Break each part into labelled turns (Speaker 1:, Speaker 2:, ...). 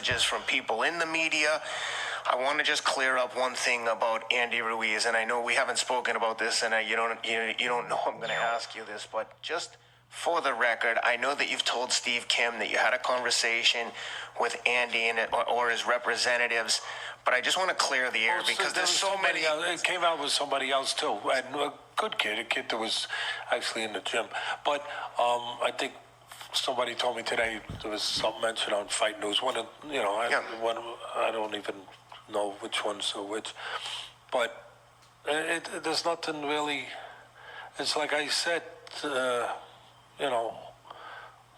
Speaker 1: messages from people in the media. I want to just clear up one thing about Andy Ruiz, and I know we haven't spoken about this, and you don't know I'm going to ask you this, but just for the record, I know that you've told Steve Kim that you had a conversation with Andy or his representatives, but I just want to clear the air because there's so many.
Speaker 2: It came out with somebody else too, and a good kid, a kid that was actually in the gym. But I think somebody told me today there was something mentioned on Fight News. I don't even know which one's which, but there's nothing really. It's like I said,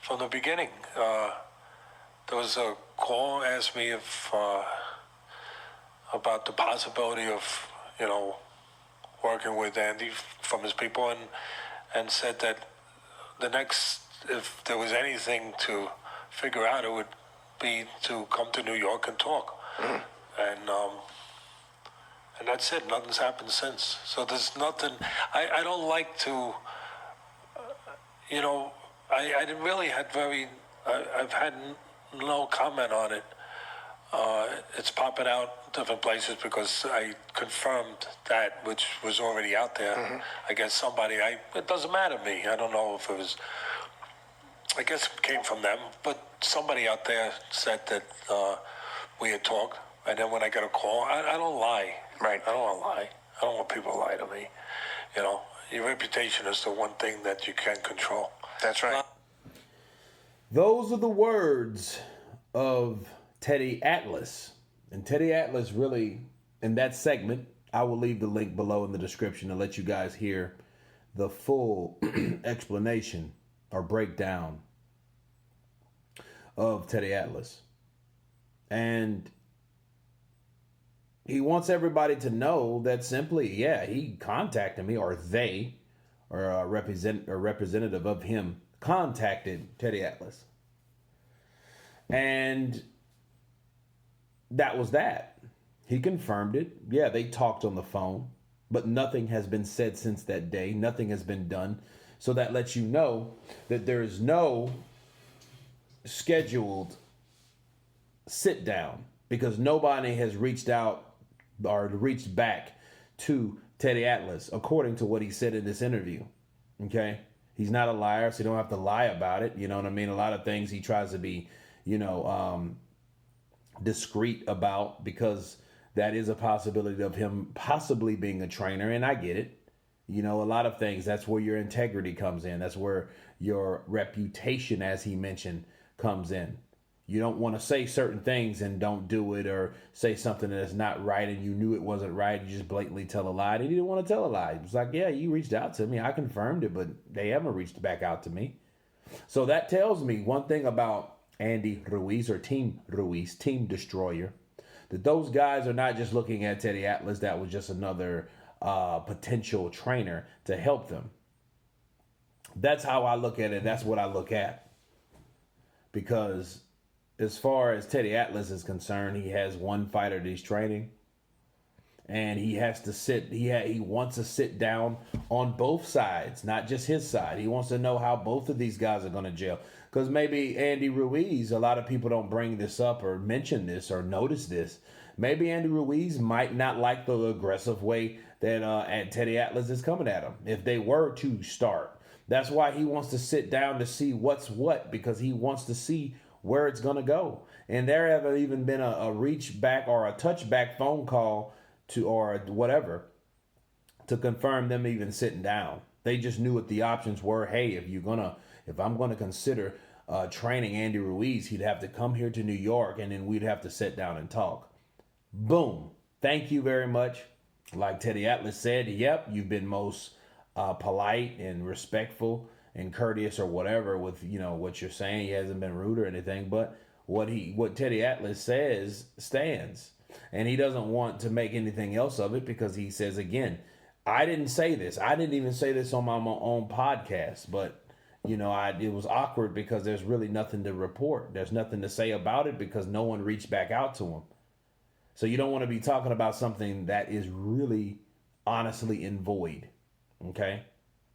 Speaker 2: from the beginning. There was a call, asked me if about the possibility of working with Andy from his people, and said that the next, if there was anything to figure out, it would be to come to New York and talk. Mm-hmm. And that's it. Nothing's happened since. So there's nothing. I don't like to. I didn't really had I've had no comment on it. It's popping out different places because I confirmed that which was already out there. Mm-hmm. I guess it doesn't matter to me. I don't know if it was. I guess it came from them, but somebody out there said that we had talked. And then when I got a call, I don't lie.
Speaker 1: Right.
Speaker 2: I don't want to lie. I don't want people to lie to me. Your reputation is the one thing that you can control.
Speaker 1: That's right.
Speaker 3: Those are the words of Teddyatlas. And Teddyatlas really, in that segment, I will leave the link below in the description to let you guys hear the full explanation or breakdown of Teddyatlas. And he wants everybody to know that simply, he contacted me, or they, or a representative of him contacted Teddyatlas. And that was that. He confirmed it. Yeah, they talked on the phone, but nothing has been said since that day. Nothing has been done. So that lets you know that there is no scheduled sit down, because nobody has reached out or reached back to Teddyatlas, according to what he said in this interview. Okay? He's not a liar, so you don't have to lie about it. You know what I mean? A lot of things he tries to be, discreet about, because that is a possibility of him possibly being a trainer, and I get it. A lot of things, that's where your integrity comes in. That's where your reputation, as he mentioned, comes in. You don't want to say certain things and don't do it, or say something that's not right and you knew it wasn't right. You just blatantly tell a lie. And he didn't want to tell a lie. It was like, yeah, you reached out to me. I confirmed it, but they haven't reached back out to me. So that tells me one thing about Andy Ruiz, or Team Ruiz, Team Destroyer, that those guys are not just looking at Teddyatlas. That was just another potential trainer to help them. That's how I look at it. That's what I look at. Because as far as Teddyatlas is concerned, he has one fighter that he's training, and he has to he wants to sit down on both sides, not just his side. He wants to know how both of these guys are going to gel. Because maybe Andy Ruiz, a lot of people don't bring this up or mention this or notice this. Maybe Andy Ruiz might not like the aggressive way that Teddyatlas is coming at him if they were to start. That's why he wants to sit down to see what's what, because he wants to see where it's going to go. And there haven't even been a reach back or a touch back phone call to, or whatever, to confirm them even sitting down. They just knew what the options were. Hey, if I'm going to consider training Andy Ruiz, he'd have to come here to New York, and then we'd have to sit down and talk. Boom. Thank you very much. Like Teddyatlas said, yep, you've been most polite and respectful and courteous or whatever with what you're saying. He hasn't been rude or anything, but what Teddyatlas says stands, and he doesn't want to make anything else of it, because he says, again, I didn't say this. I didn't even say this on my own podcast, but it was awkward because there's really nothing to report. There's nothing to say about it because no one reached back out to him. So you don't want to be talking about something that is really honestly in void. Okay?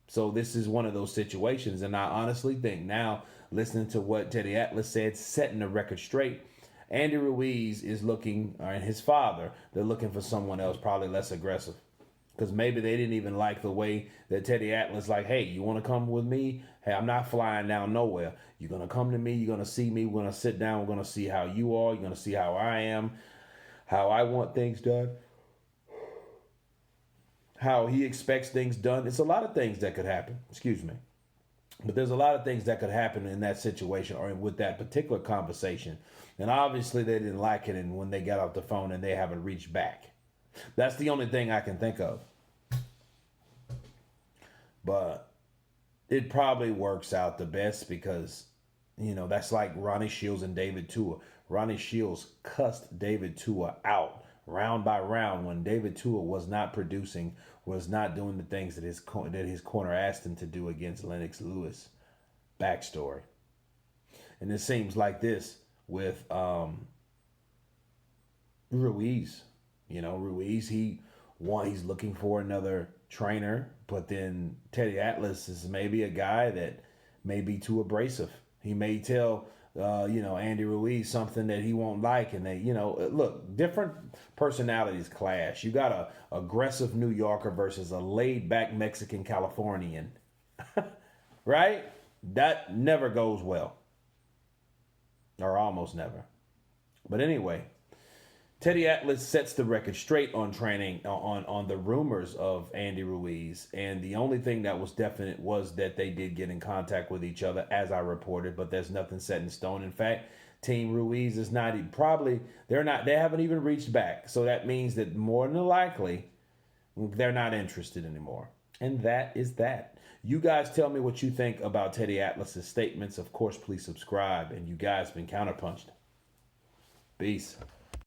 Speaker 3: So this is one of those situations, and I honestly think now, listening to what Teddyatlas said, setting the record straight, Andy Ruiz is looking, and his father, they're looking for someone else, probably less aggressive. Because maybe they didn't even like the way that Teddyatlas like, hey, you want to come with me? Hey, I'm not flying down nowhere. You're going to come to me. You're going to see me. We're going to sit down. We're going to see how you are. You're going to see how I am, how I want things done, how he expects things done. It's a lot of things that could happen. Excuse me. But there's a lot of things that could happen in that situation or with that particular conversation. And obviously they didn't like it, and when they got off the phone and they haven't reached back. That's the only thing I can think of. But it probably works out the best because, that's like Ronnie Shields and David Tua. Ronnie Shields cussed David Tua out round by round when David Tua was not producing, was not doing the things that his corner asked him to do against Lennox Lewis. Backstory. And it seems like this with Ruiz. Ruiz, he's looking for another trainer, but then Teddyatlas is maybe a guy that may be too abrasive. He may tell, Andy Ruiz something that he won't like, and look, different personalities clash. You got a aggressive New Yorker versus a laid-back Mexican Californian, right? That never goes well, or almost never. But anyway. Teddyatlas sets the record straight on training on the rumors of Andy Ruiz, and the only thing that was definite was that they did get in contact with each other, as I reported. But there's nothing set in stone. In fact, Team Ruiz is not they haven't even reached back. So that means that more than likely they're not interested anymore. And that is that. You guys tell me what you think about Teddyatlas' statements. Of course, please subscribe. And you guys been counterpunched. Peace.